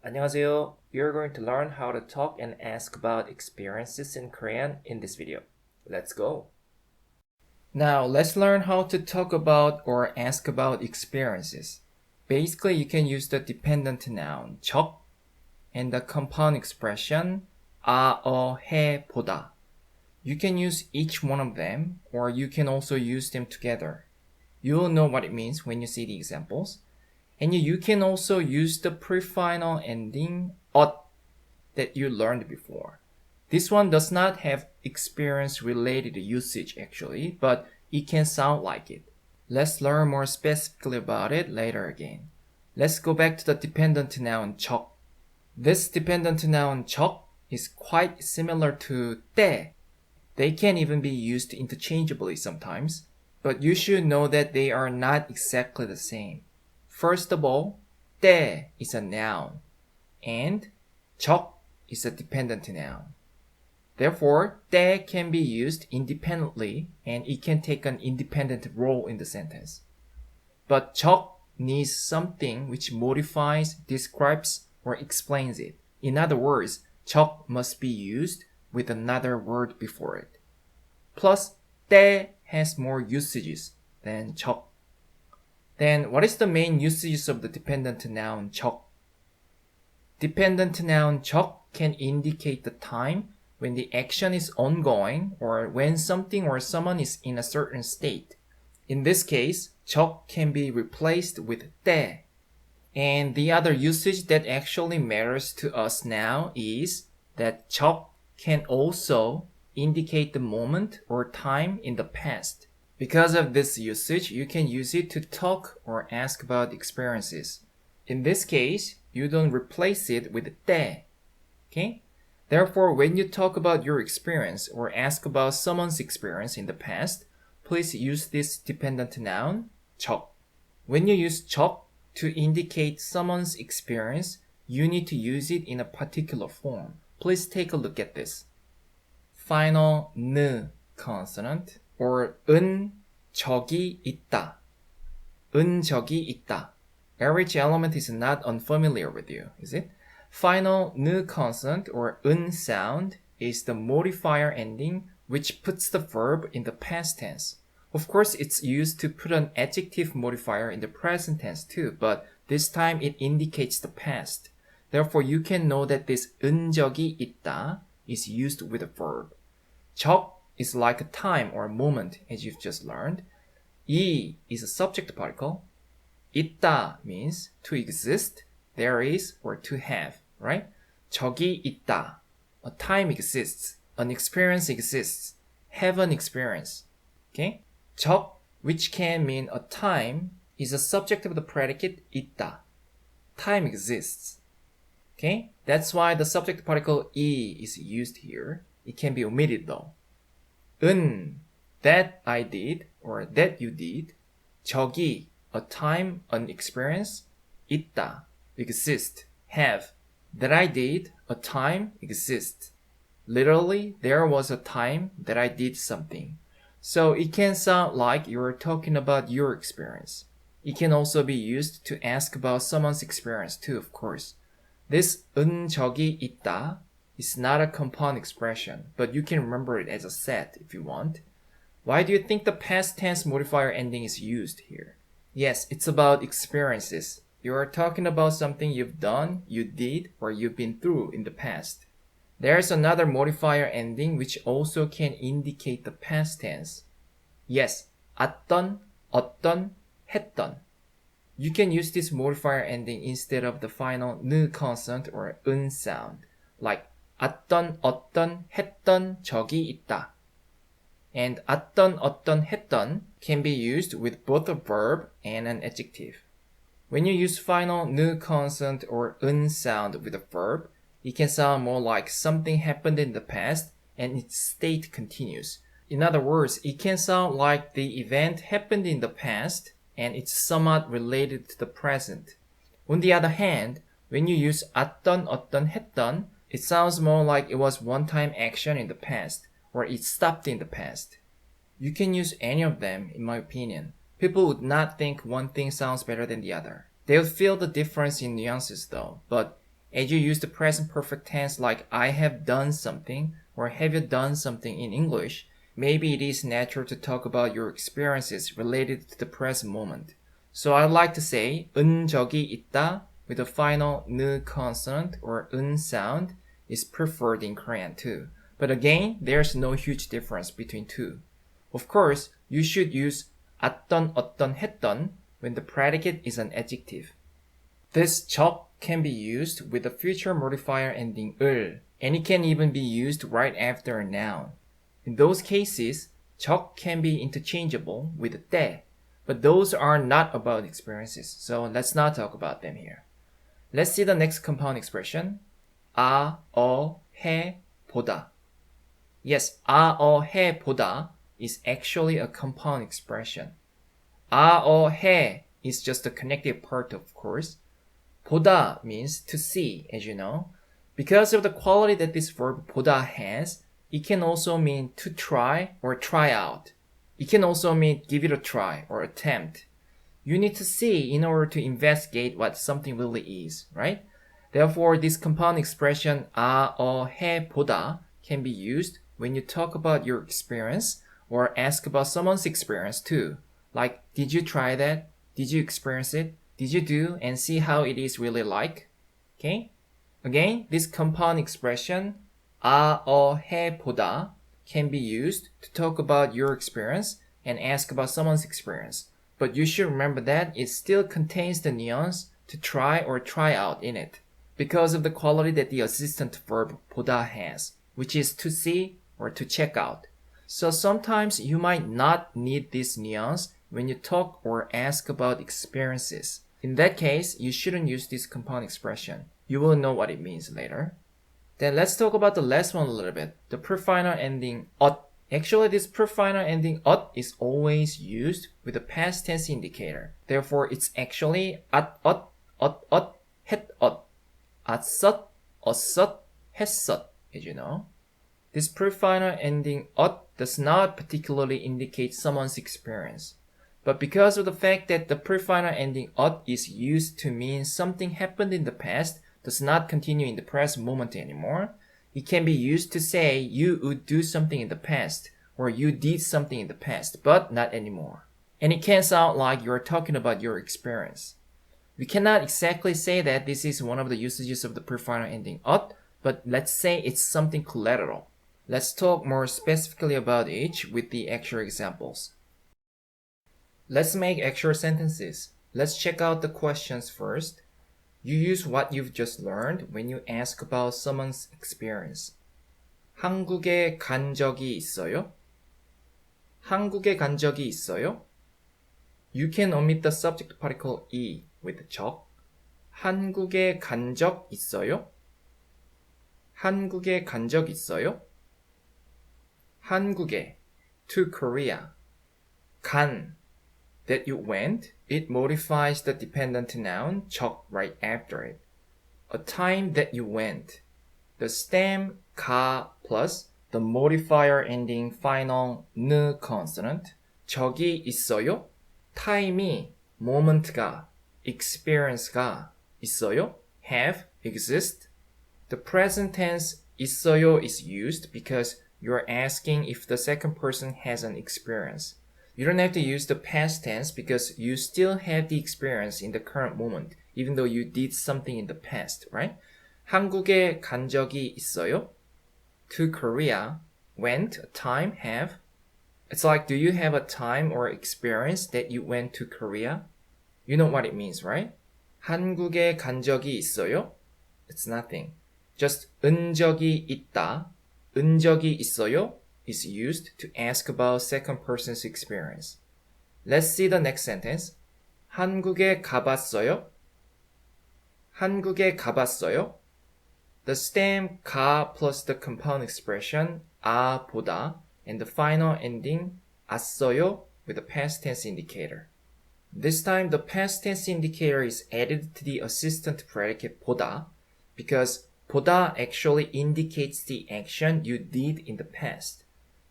안녕하세요. You're going to learn how to talk and ask about experiences in Korean in this video. Let's go. Now, let's learn how to talk about or ask about experiences. Basically, you can use the dependent noun 적 and the compound expression 아, 어, 해, 보다. You can use each one of them, or you can also use them together. You'll know what it means when you see the examples. And you can also use the pre-final ending ot that you learned before. This one does not have experience-related usage actually, but it can sound like it. Let's learn more specifically about it later again. Let's go back to the dependent noun 적. This dependent noun 적 is quite similar to 때. They can even be used interchangeably sometimes, but you should know that they are not exactly the same. First of all, 때 is a noun, and 적 is a dependent noun. Therefore, 때 can be used independently, and it can take an independent role in the sentence. But 적 needs something which modifies, describes, or explains it. In other words, 적 must be used with another word before it. Plus, 때 has more usages than 적. Then, what is the main usages of the dependent noun 적? Dependent noun 적 can indicate the time when the action is ongoing or when something or someone is in a certain state. In this case, 적 can be replaced with 때. And the other usage that actually matters to us now is that 적 can also indicate the moment or time in the past. Because of this usage, you can use it to talk or ask about experiences. In this case, you don't replace it with 때. Okay? Therefore, when you talk about your experience or ask about someone's experience in the past, please use this dependent noun, 적. When you use 적 to indicate someone's experience, you need to use it in a particular form. Please take a look at this. Final 느 consonant or 은 적이 있다. 은 적이 있다. Average element is not unfamiliar with you, is it? Final 느 consonant or 은 sound is the modifier ending which puts the verb in the past tense. Of course, it's used to put an adjective modifier in the present tense too, but this time it indicates the past. Therefore, you can know that this 은 적이 있다 is used with a verb. 적 is like a time or a moment, as you've just learned. 이 is a subject particle. 있다 means to exist, there is, or to have, right? 적이 있다. A time exists. An experience exists. Have an experience. Okay? 적, which can mean a time, is a subject of the predicate 있다. Time exists. Okay? That's why the subject particle 이 is used here. It can be omitted though. 은, that I did, or that you did. 적이, a time, an experience. 있다, exist, have. That I did, a time, exists. Literally, there was a time that I did something. So it can sound like you're talking about your experience. It can also be used to ask about someone's experience too, of course. This 은 적이 있다 is not a compound expression, but you can remember it as a set if you want. Why do you think the past tense modifier ending is used here? Yes, it's about experiences. You are talking about something you've done, you did, or you've been through in the past. There's another modifier ending which also can indicate the past tense. Yes, 왔던, 어떤, 했던. You can use this modifier ending instead of the final 느 consonant or 은 sound, like 왔던, 어떤, 했던 적이 있다. And 왔던, 어떤, 했던 can be used with both a verb and an adjective. When you use final 느 consonant or 은 sound with a verb, it can sound more like something happened in the past and its state continues. In other words, it can sound like the event happened in the past and it's somewhat related to the present. On the other hand, when you use 왔던, 어떤, 했던, it sounds more like it was one-time action in the past, or it stopped in the past. You can use any of them, in my opinion. People would not think one thing sounds better than the other. They would feel the difference in nuances though, but as you use the present perfect tense like I have done something or have you done something in English, maybe it is natural to talk about your experiences related to the present moment. So I'd like to say 은 적이 있다 with a final 느 consonant or 은 sound is preferred in Korean too. But again, there's no huge difference between two. Of course, you should use 왔던, 어떤, 했던 when the predicate is an adjective. This 적 can be used with a future modifier ending 을, and it can even be used right after a noun. In those cases, 적 can be interchangeable with 때, but those are not about experiences, so let's not talk about them here. Let's see the next compound expression. 아, 어, 해, 보다. Yes, 아, 어, 해, 보다 is actually a compound expression. 아, 어, 해 is just the connective part, of course. 보다 means to see, as you know. Because of the quality that this verb 보다 has, it can also mean to try or try out. It can also mean give it a try or attempt. You need to see in order to investigate what something really is, right? Therefore, this compound expression 아, 어, 해, 보다 can be used when you talk about your experience or ask about someone's experience too. Like, did you try that? Did you experience it? Did you do and see how it is really like? Okay? Again, this compound expression 아, 어, 해, 보다 can be used to talk about your experience and ask about someone's experience. But you should remember that it still contains the nuance to try or try out in it because of the quality that the assistant verb 보다 has, which is to see or to check out. So sometimes you might not need this nuance when you talk or ask about experiences. In that case, you shouldn't use this compound expression. You will know what it means later. Then let's talk about the last one a little bit. The pre-final ending 엇. Actually, this pre-final ending 엇 is always used with a past tense indicator. Therefore, it's actually 앗엇, 엇엇, 했엇, 앗었, 엇었, 했었, as you know. This pre-final ending 엇 does not particularly indicate someone's experience. But because of the fact that the pre-final ending 엇 is used to mean something happened in the past, does not continue in the present moment anymore, it can be used to say you would do something in the past, or you did something in the past, but not anymore. And it can sound like you're talking about your experience. We cannot exactly say that this is one of the usages of the pre-final ending 엇, but let's say it's something collateral. Let's talk more specifically about each with the actual examples. Let's make actual sentences. Let's check out the questions first. You use what you've just learned when you ask about someone's experience. 한국에 간 적이 있어요? 한국에 간 적이 있어요? You can omit the subject particle 이 with 적. 한국에 간 적 있어요? 한국에 간 적 있어요? 한국에, to Korea. 간, that you went, it modifies the dependent noun 적 right after it. A time that you went. The stem 가 plus the modifier ending final 느 consonant. 적이 있어요? time이 moment가, experience가 있어요? have, exist. The present tense 있어요 is used because you're asking if the second person has an experience. You don't have to use the past tense because you still have the experience in the current moment, even though you did something in the past, right? 한국에 간 적이 있어요? To Korea, went, a time, have. It's like, do you have a time or experience that you went to Korea? You know what it means, right? 한국에 간 적이 있어요? It's nothing. Just 은 적이 있다, 은 적이 있어요 is used to ask about second person's experience. Let's see the next sentence. 한국에 가봤어요? 한국에 가봤어요? The stem 가 plus the compound expression 아 보다 and the final ending 왔어요 with the past tense indicator. This time the past tense indicator is added to the assistant predicate 보다 because 보다 actually indicates the action you did in the past.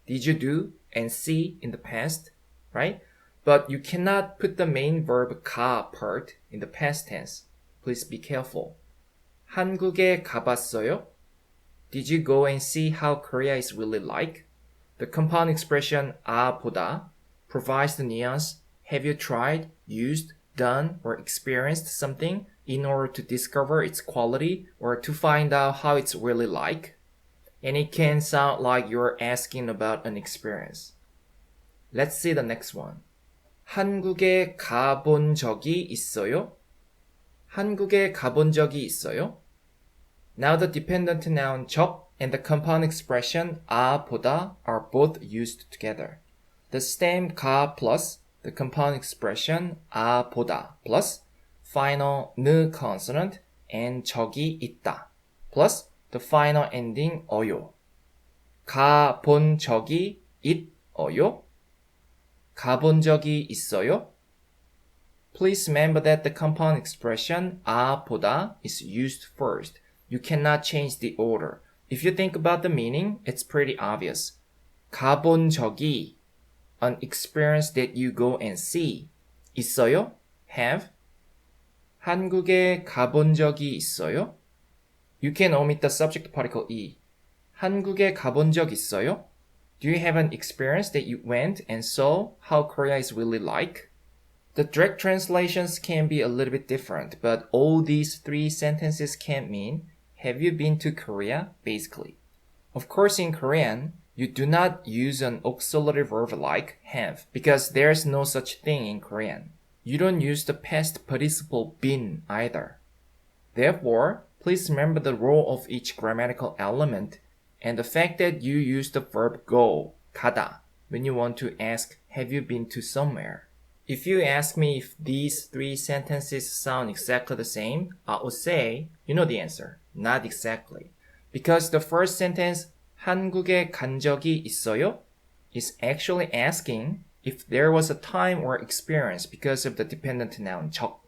Did you do and see in the past, right? But you cannot put the main verb 가 part in the past tense. Please be careful. 한국에 가봤어요? Did you go and see how Korea is really like? The compound expression 보다 provides the nuance have you tried, used, done, or experienced something in order to discover its quality or to find out how it's really like? And it can sound like you're asking about an experience. Let's see the next one. 한국에 가본 적이 있어요? 한국에 가본 적이 있어요? Now the dependent noun 적 and the compound expression 보다 are both used together. The stem 가 plus the compound expression 보다 plus final 느 consonant and 적이 있다 plus the final ending 어요. 가본 적이 있어요? 가본 적이 있어요? Please remember that the compound expression 보다 is used first. You cannot change the order. If you think about the meaning, it's pretty obvious. 가본 적이, an experience that you go and see. 있어요? Have. 한국에 가본 적이 있어요? You can omit the subject particle 이. 한국에 가본 적 있어요? Do you have an experience that you went and saw how Korea is really like? The direct translations can be a little bit different, but all these three sentences can mean, have you been to Korea, basically. Of course, in Korean, you do not use an auxiliary verb like have, because there's no such thing in Korean. You don't use the past participle been either. Therefore, please remember the role of each grammatical element and the fact that you use the verb go, 가다, when you want to ask, have you been to somewhere? If you ask me if these three sentences sound exactly the same, I would say, you know the answer. Not exactly. Because the first sentence, 한국에 간 적이 있어요? is actually asking if there was a time or experience because of the dependent noun 적.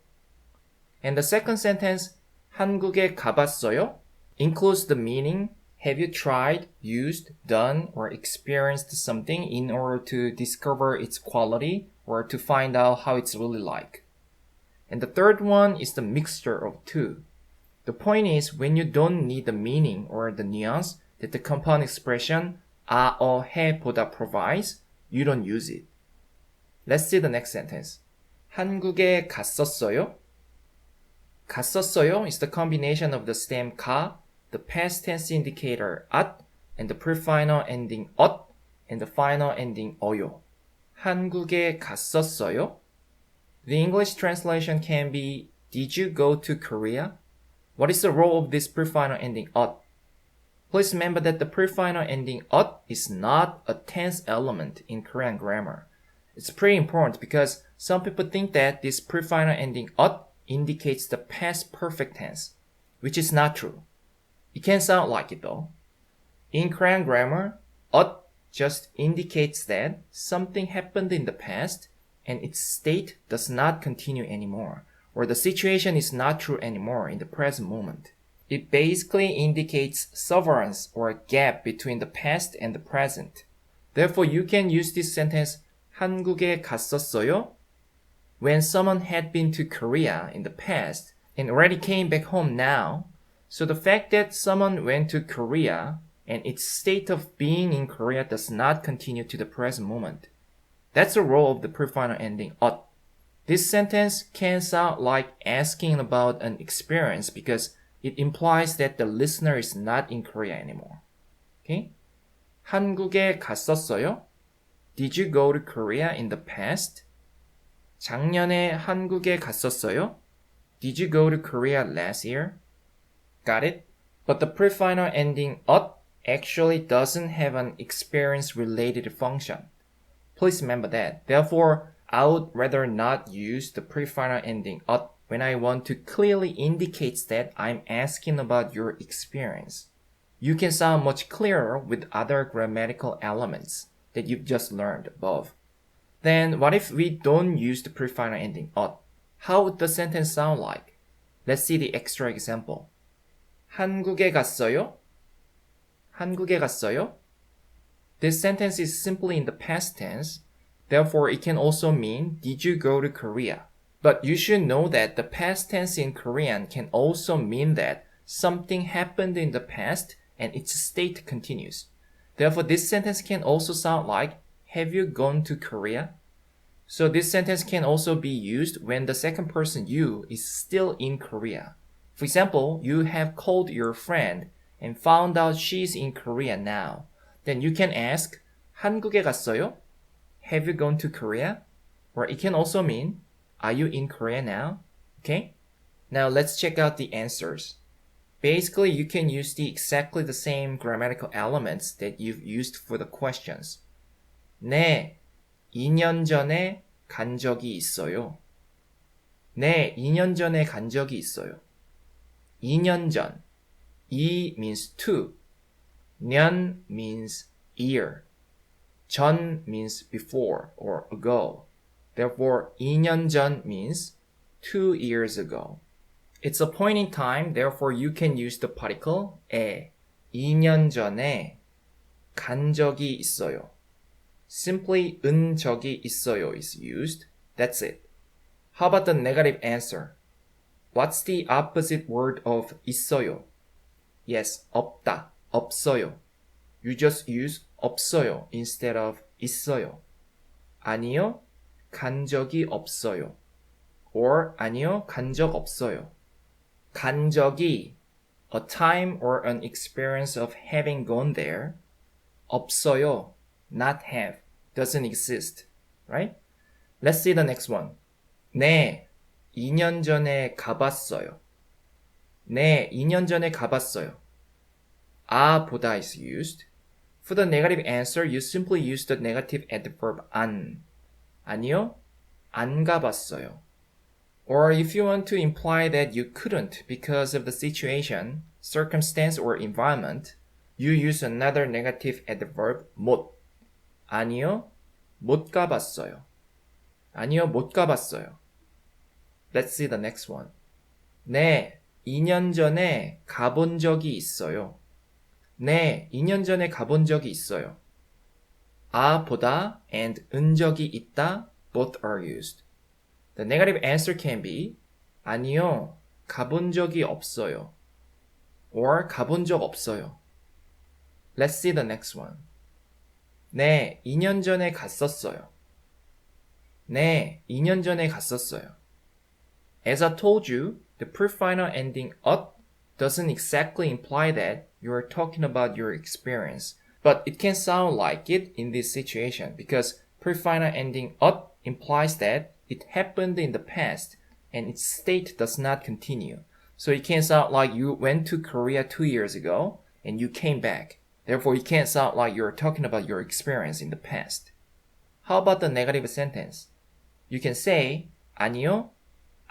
And the second sentence, 한국에 가봤어요? includes the meaning, have you tried, used, done, or experienced something in order to discover its quality or to find out how it's really like? And the third one is the mixture of two. The point is, when you don't need the meaning or the nuance that the compound expression 해보다 provides, you don't use it. Let's see the next sentence. 한국에 갔었어요? 갔었어요 is the combination of the stem 가, the past tense indicator at, and the pre-final ending 엇, and the final ending 어요. 한국에 갔었어요? The English translation can be, did you go to Korea? What is the role of this pre-final ending 엇? Please remember that the pre-final ending 엇 is not a tense element in Korean grammar. It's pretty important because some people think that this pre-final ending 엇 indicates the past perfect tense, which is not true. It can sound like it though. In Korean grammar, 엇 just indicates that something happened in the past and its state does not continue anymore, or the situation is not true anymore in the present moment. It basically indicates severance or a gap between the past and the present. Therefore, you can use this sentence 한국에 갔었어요? When someone had been to Korea in the past and already came back home now. So the fact that someone went to Korea and its state of being in Korea does not continue to the present moment. That's the role of the pre-final ending 엇. This sentence can sound like asking about an experience because it implies that the listener is not in Korea anymore. Okay? 한국에 갔었어요? Did you go to Korea in the past? 작년에 한국에 갔었어요? Did you go to Korea last year? Got it? But the pre-final ending 엇 actually doesn't have an experience-related function. Please remember that. Therefore, I would rather not use the pre-final ending 엇 when I want to clearly indicate that I'm asking about your experience. You can sound much clearer with other grammatical elements that you've just learned above. Then what if we don't use the pre-final ending 엇? How would the sentence sound like? Let's see the extra example. 한국에 갔어요? 한국에 갔어요? This sentence is simply in the past tense. Therefore, it can also mean, did you go to Korea? But you should know that the past tense in Korean can also mean that something happened in the past and its state continues. Therefore, this sentence can also sound like, have you gone to Korea? So this sentence can also be used when the second person you is still in Korea. For example, you have called your friend and found out she's in Korea now. Then you can ask, 한국에 갔어요? Have you gone to Korea? Or it can also mean, are you in Korea now? Okay? Now let's check out the answers. Basically, you can use exactly the same grammatical elements that you've used for the questions. 네, 2년 전에 간 적이 있어요. 네, 2년 전에 간 적이 있어요. 2년 전. 2 means two. 년 means year. 전 means before or ago. Therefore, 2년 전 means 2 years ago. It's a point in time, therefore you can use the particle 에. 2년 전에 간 적이 있어요. Simply 은 적이 있어요 is used. That's it. How about the negative answer? What's the opposite word of 있어요? Yes, 없다, 없어요. You just use 없어요 instead of 있어요. 아니요, 간 적이 없어요. Or 아니요, 간 적 없어요. 간 적이, a time or an experience of having gone there. 없어요, not have, doesn't exist, right? Let's see the next one. 네, 2년 전에 가봤어요. 네, 2년 전에 가봤어요. 보다 is used. For the negative answer, you simply use the negative adverb 안. 아니요, 안 가봤어요. Or if you want to imply that you couldn't because of the situation, circumstance, or environment, you use another negative adverb 못. 아니요, 못 가봤어요. 아니요, 못 가봤어요. Let's see the next one. 네, 2년 전에 가본 적이 있어요. 네, 2년 전에 가본 적이 있어요. 보다 and 은 적이 있다 both are used. The negative answer can be 아니요, 가본 적이 없어요. Or 가본 적 없어요. Let's see the next one. 네, 2년 전에 갔었어요. 네, 2년 전에 갔었어요. As I told you, the pre-final ending ot doesn't exactly imply that you're talking about your experience, but it can sound like it in this situation because pre-final ending ot implies that it happened in the past and its state does not continue. So it can sound like you went to Korea 2 years ago and you came back. Therefore, it can't sound like you're talking about your experience in the past. How about the negative sentence? You can say 아니요,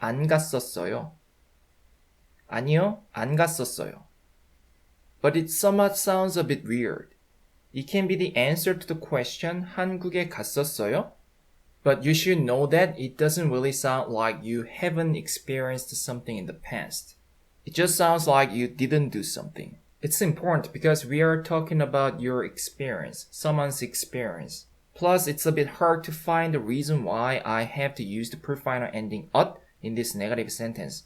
안 갔었어요. 아니요, 안 갔었어요. But it somewhat sounds a bit weird. It can be the answer to the question 한국에 갔었어요? But you should know that it doesn't really sound like you haven't experienced something in the past. It just sounds like you didn't do something. It's important because we are talking about your experience, someone's experience. Plus, it's a bit hard to find the reason why I have to use the pre-final ending ot in this negative sentence.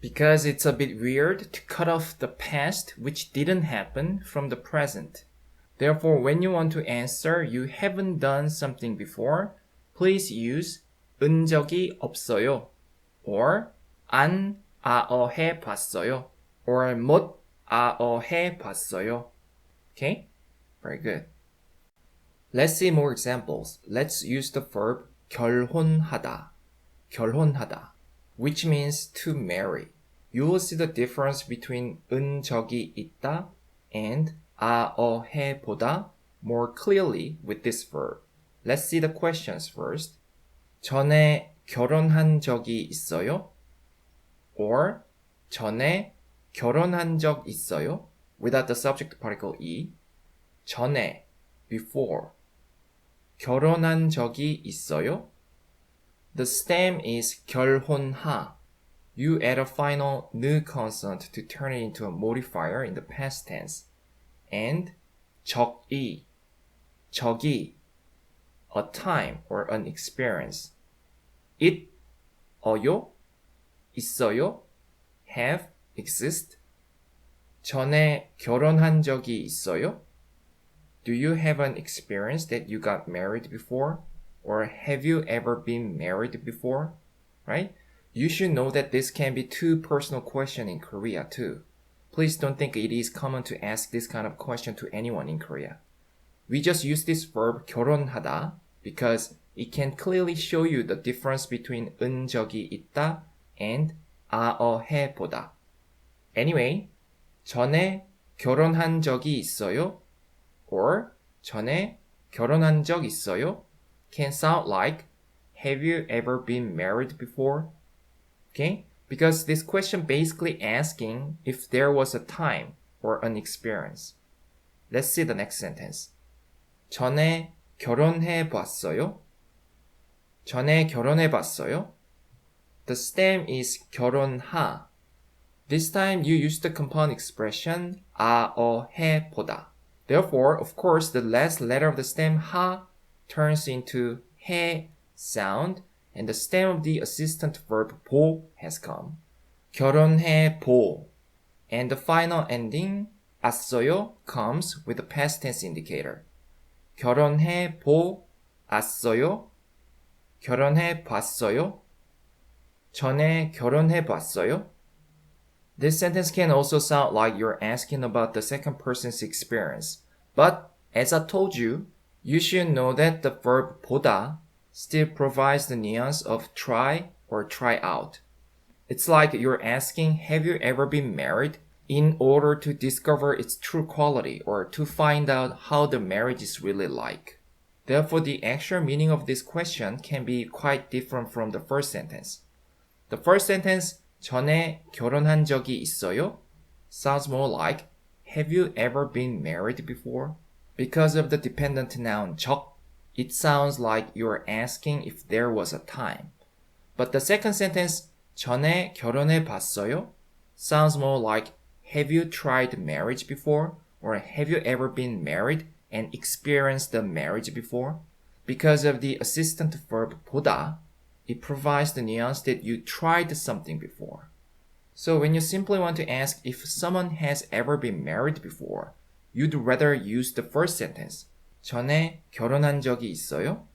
Because it's a bit weird to cut off the past which didn't happen from the present. Therefore, when you want to answer you haven't done something before, please use 은 적이 없어요. Or 안 아어해 봤어요. Or 못 아어해 봤어요. Okay? Very good. Let's see more examples. Let's use the verb 결혼하다. 결혼하다, which means to marry. You will see the difference between 은 적이 있다 and 아어해 보다 more clearly with this verb. Let's see the questions first. 전에 결혼한 적이 있어요? Or 전에 결혼한 적 있어요? Without the subject particle e. 전에, before. 결혼한 적이 있어요? The stem is 결혼하. You add a final 느 consonant to turn it into a modifier in the past tense. And 적이, 적이, a time or an experience. 어요, 있어요, have, exist. 전에 결혼한 적이 있어요? Do you have an experience that you got married before? Or have you ever been married before? Right? You should know that this can be too personal question in Korea too. Please don't think it is common to ask this kind of question to anyone in Korea. We just use this verb 결혼하다 because it can clearly show you the difference between 은 적이 있다 and 해 보다. Anyway, 전에 결혼한 적이 있어요? Or 전에 결혼한 적 있어요? Can sound like have you ever been married before? Okay? Because this question basically asking if there was a time or an experience. Let's see the next sentence. 전에 결혼해 봤어요? 전에 결혼해 봤어요? The stem is 결혼하. This time you use the compound expression 해 보다. Therefore, of course, the last letter of the stem ha turns into 해 sound and the stem of the assistant verb 보 has come. 결혼해 보. And the final ending 왔어요 comes with the past tense indicator. 결혼해 보았어요? 결혼해 봤어요? 전에 결혼해 봤어요? This sentence can also sound like you're asking about the second person's experience. But as I told you, you should know that the verb 보다 still provides the nuance of try or try out. It's like you're asking, have you ever been married? In order to discover its true quality or to find out how the marriage is really like. Therefore, the actual meaning of this question can be quite different from the first sentence. The first sentence, 전에 결혼한 적이 있어요? Sounds more like, have you ever been married before? Because of the dependent noun 적, it sounds like you're asking if there was a time. But the second sentence, 전에 결혼해 봤어요? Sounds more like, have you tried marriage before? Or have you ever been married and experienced the marriage before? Because of the assistant verb 보다, it provides the nuance that you tried something before. So when you simply want to ask if someone has ever been married before, you'd rather use the first sentence, 전에 결혼한 적이 있어요?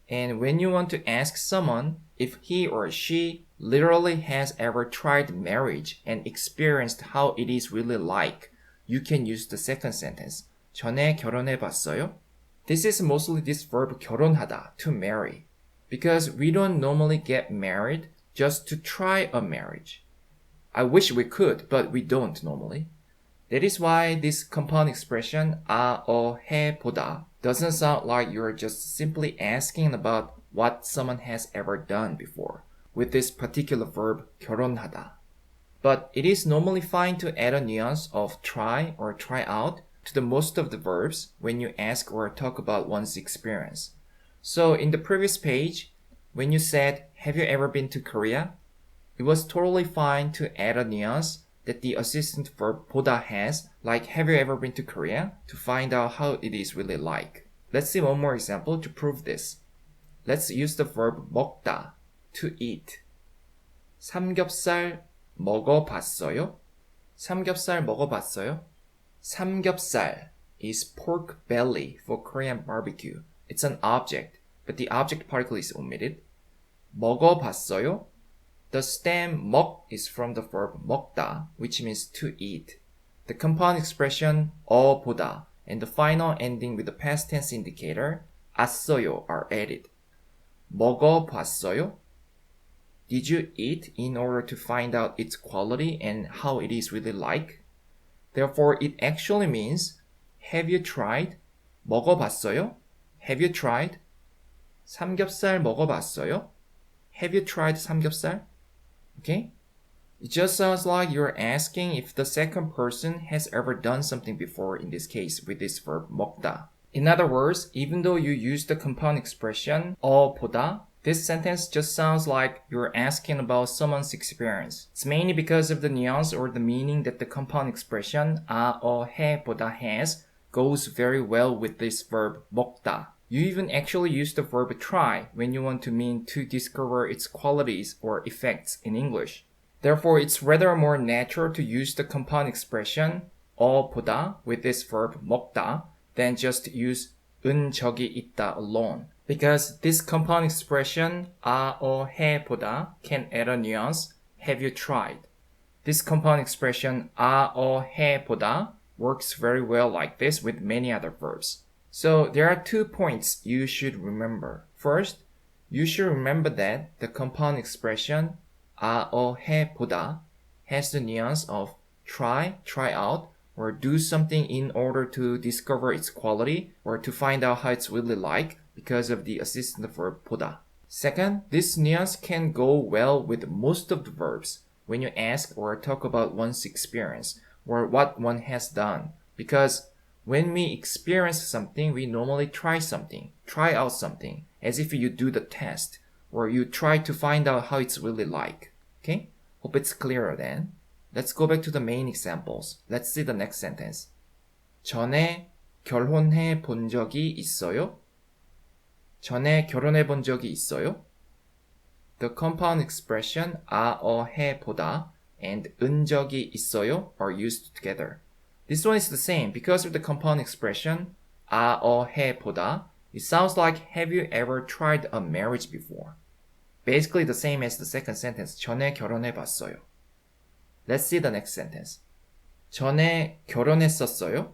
And when you want to ask someone if he or she literally has ever tried marriage and experienced how it is really like, you can use the second sentence, 전에 결혼해 봤어요? This is mostly this verb 결혼하다, to marry. Because we don't normally get married just to try a marriage. I wish we could, but we don't normally. That is why this compound expression 해 보다 doesn't sound like you're just simply asking about what someone has ever done before with this particular verb 결혼하다. But it is normally fine to add a nuance of try or try out to the most of the verbs when you ask or talk about one's experience. So in the previous page, when you said, have you ever been to Korea? It was totally fine to add a nuance that the assistant verb 보다 has, like have you ever been to Korea, to find out how it is really like. Let's see one more example to prove this. Let's use the verb 먹다, to eat. 삼겹살 먹어봤어요? 삼겹살 먹어봤어요? 삼겹살 is pork belly for Korean barbecue. It's an object, but the object particle is omitted. 먹어봤어요? The stem 먹 is from the verb 먹다, which means to eat. The compound expression 보다 and the final ending with the past tense indicator 왔어요 are added. 먹어봤어요? Did you eat in order to find out its quality and how it is really like? Therefore, it actually means, have you tried? 먹어봤어요? Have you tried? 삼겹살 먹어봤어요? Have you tried 삼겹살? Okay? It just sounds like you're asking if the second person has ever done something before, in this case with this verb 먹다. In other words, even though you use the compound expression 보다, this sentence just sounds like you're asking about someone's experience. It's mainly because of the nuance or the meaning that the compound expression 해 보다 has goes very well with this verb 먹다. You even actually use the verb try when you want to mean to discover its qualities or effects in English. Therefore, it's rather more natural to use the compound expression 보다 with this verb 먹다 than just use 은 적이 있다 alone. Because this compound expression 해보다 can add a nuance, have you tried? This compound expression 해보다 works very well like this with many other verbs. So there are 2 points you should remember. First, you should remember that the compound expression 해보다 has the nuance of try out, or do something in order to discover its quality or to find out how it's really like because of the assistant verb 보다. Second, this nuance can go well with most of the verbs when you ask or talk about one's experience or what one has done. Because when we experience something, we normally try out something, as if you do the test or you try to find out how it's really like. Okay? Hope it's clearer then. Let's go back to the main examples. Let's see the next sentence. 전에 결혼해 본 적이 있어요? 전에 결혼해 본 적이 있어요? The compound expression 해보다 and 은 적이 있어요 are used together. This one is the same because of the compound expression 해보다. It sounds like have you ever tried a marriage before? Basically the same as the second sentence. 전에 결혼해 봤어요. Let's see the next sentence. 전에 결혼했었어요?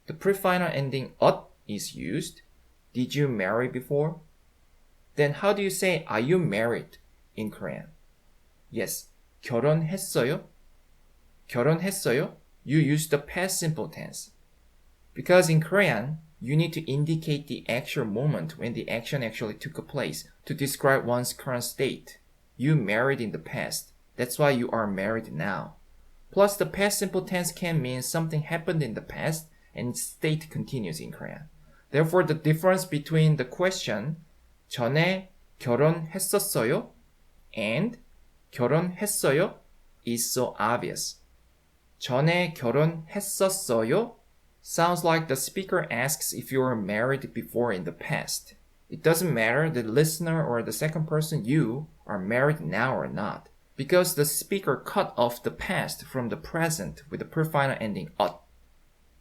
The pre-final ending 엇 is used. Did you marry before? Then how do you say are you married in Korean? Yes, 결혼했어요? 결혼했어요? You use the past simple tense. Because in Korean, you need to indicate the actual moment when the action actually took place to describe one's current state. You married in the past. That's why you are married now. Plus, the past simple tense can mean something happened in the past and its state continues in Korean. Therefore, the difference between the question 전에 결혼했었어요 and 결혼했어요 is so obvious. 전에 결혼했었어요 sounds like the speaker asks if you were married before in the past. It doesn't matter the listener or the second person you are married now or not, because the speaker cut off the past from the present with the pre-final ending 엇.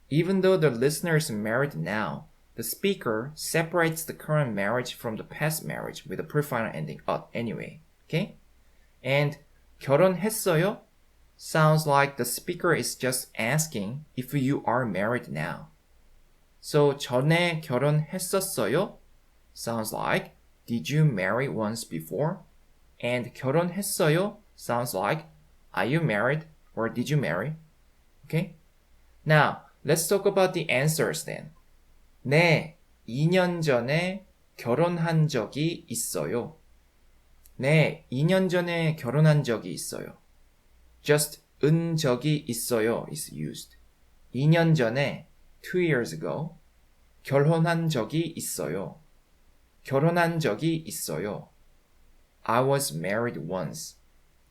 Even though the listener is married now, the speaker separates the current marriage from the past marriage with the pre-final ending 엇 anyway. Okay? And 결혼했어요 sounds like the speaker is just asking if you are married now. So 전에 결혼했었어요 sounds like did you marry once before? And 결혼했어요 sounds like are you married or did you marry? Okay? Now, let's talk about the answers then. 네, 2년 전에 결혼한 적이 있어요. 네, 2년 전에 결혼한 적이 있어요. Just 은 적이 있어요 is used. 2년 전에, 2 years ago, 결혼한 적이 있어요. 결혼한 적이 있어요. I was married once.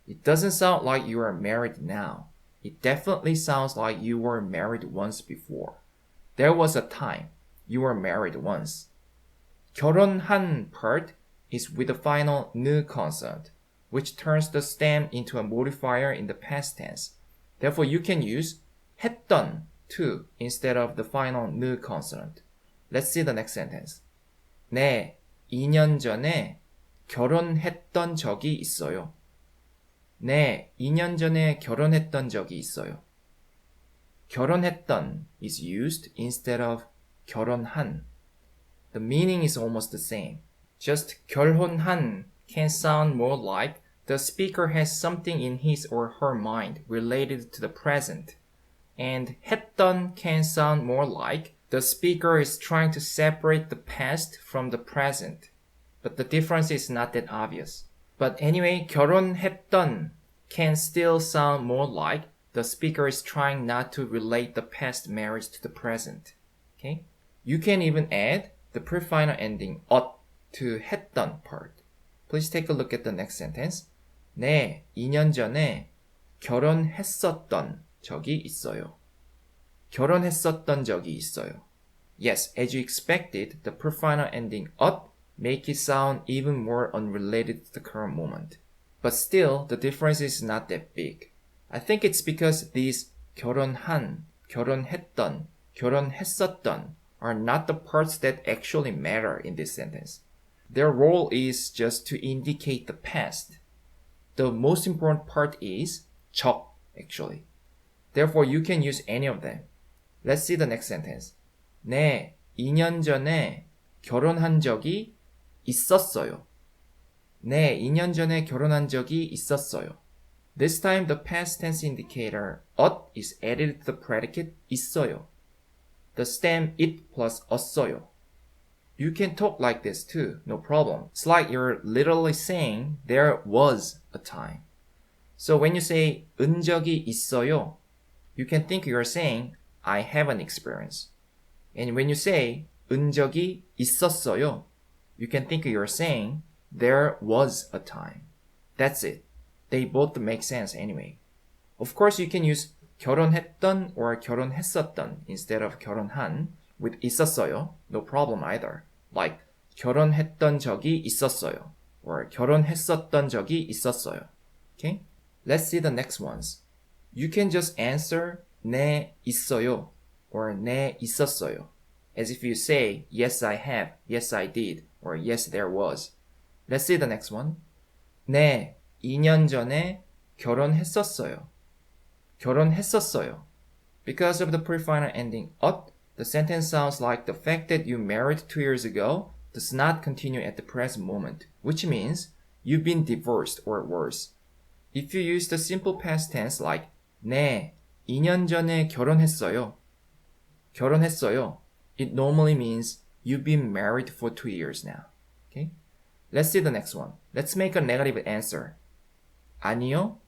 It doesn't sound like you are married now. It definitely sounds like you were married once before. There was a time you were married once. 결혼한 part is with the final 느 consonant, which turns the stem into a modifier in the past tense. Therefore, you can use 했던 to instead of the final 느 consonant. Let's see the next sentence. 네, 2년 전에 결혼했던 적이 있어요. 네, 2년 전에 결혼했던 적이 있어요. 결혼했던 is used instead of 결혼한. The meaning is almost the same. Just 결혼한 can sound more like the speaker has something in his or her mind related to the present. And 했던 can sound more like the speaker is trying to separate the past from the present. But the difference is not that obvious. But anyway, 결혼했던 can still sound more like the speaker is trying not to relate the past marriage to the present. Okay? You can even add the pre-final ending 엇 to 했던 part. Please take a look at the next sentence. 네, 2년 전에 결혼했었던 적이 있어요. 결혼했었던 적이 있어요. Yes, as you expected, the pre-final ending 엇 make it sound even more unrelated to the current moment. But still, the difference is not that big. I think it's because these 결혼한, 결혼했던, 결혼했었던 are not the parts that actually matter in this sentence. Their role is just to indicate the past. The most important part is 적, actually. Therefore, you can use any of them. Let's see the next sentence. 네, 2년 전에 결혼한 적이 있었어요. 네, 2년 전에 결혼한 적이 있었어요. This time, the past tense indicator 엇 is added to the predicate 있어요. The stem it plus 었어요. You can talk like this too, no problem. It's like you're literally saying there was a time. So when you say 은 적이 있어요, you can think you're saying I have an experience. And when you say 은 적이 있었어요, you can think you're saying there was a time. That's it. They both make sense anyway. Of course, you can use 결혼했던 or 결혼했었던 instead of 결혼한 with 있었어요. No problem either. Like 결혼했던 적이 있었어요 or 결혼했었던 적이 있었어요. Okay? Let's see the next ones. You can just answer 네 있어요 or 네 있었어요 as if you say yes I have, yes I did, or yes there was. Let's see the next one. 네, 2년 전에 결혼했었어요. 결혼했었어요. Because of the pre-final ending 엇, the sentence sounds like the fact that you married 2 years ago does not continue at the present moment, which means you've been divorced or worse. If you use the simple past tense like 네, 2년 전에 결혼했어요. 결혼했어요. It normally means you've been married for 2 years now. Okay? Let's see the next one. Let's make a negative answer. 아니요,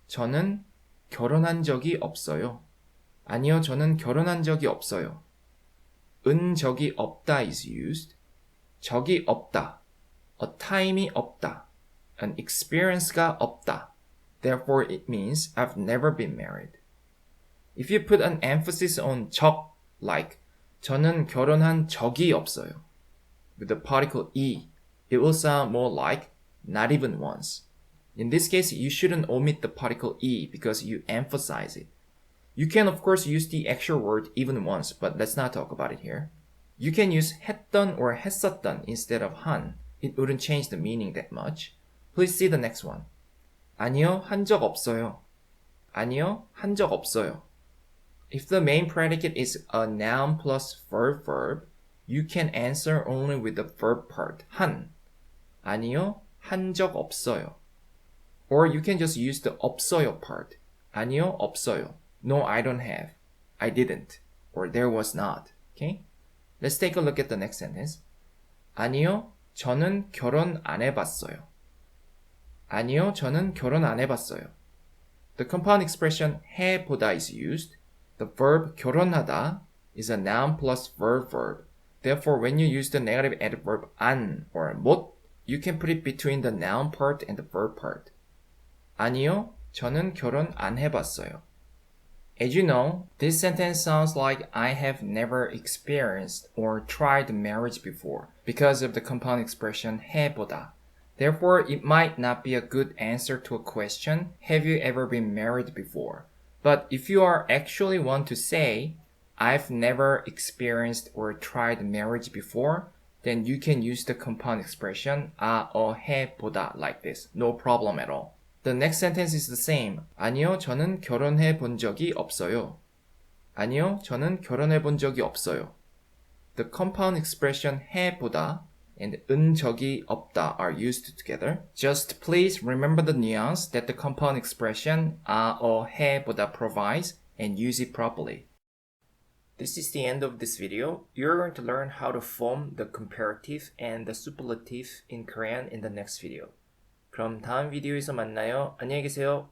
저는 결혼한 적이 없어요. 아니요, 저는 결혼한 적이 없어요. 은 적이 없다 is used. 적이 없다. A time이 없다. An experience가 없다. Therefore, it means I've never been married. If you put an emphasis on 적, like 저는 결혼한 적이 없어요, with the particle 이, it will sound more like not even once. In this case, you shouldn't omit the particle 이 because you emphasize it. You can of course use the actual word even once, but let's not talk about it here. You can use 했던 or 했었던 instead of 한. It wouldn't change the meaning that much. Please see the next one. 아니요, 한 적 없어요. 아니요, 한 적 없어요. If the main predicate is a noun plus verb, you can answer only with the verb part, 한. 아니요, 한 적 없어요. Or you can just use the 없어요 part. 아니요, 없어요. No, I don't have. I didn't. Or there was not. Okay? Let's take a look at the next sentence. 아니요, 저는 결혼 안 해봤어요. 아니요, 저는 결혼 안 해봤어요. The compound expression 해보다 is used. The verb 결혼하다 is a noun plus verb. Therefore, when you use the negative adverb 안 or 못, you can put it between the noun part and the verb part. 아니요, 저는 결혼 안 해봤어요. As you know, this sentence sounds like I have never experienced or tried marriage before because of the compound expression 해보다. Therefore, it might not be a good answer to a question, have you ever been married before? But if you are actually want to say, I've never experienced or tried marriage before, then you can use the compound expression 아, 해보다 like this. No problem at all. The next sentence is the same. 아니요, 저는 결혼해 본 적이 없어요. 아니요, 저는 결혼해 본 적이 없어요. The compound expression 해보다 and 은 적이 없다 are used together. Just please remember the nuance that the compound expression 아, 해보다 provides and use it properly. This is the end of this video. You're going to learn how to form the comparative and the superlative in Korean in the next video. 그럼 다음 비디오에서 만나요. 안녕히 계세요.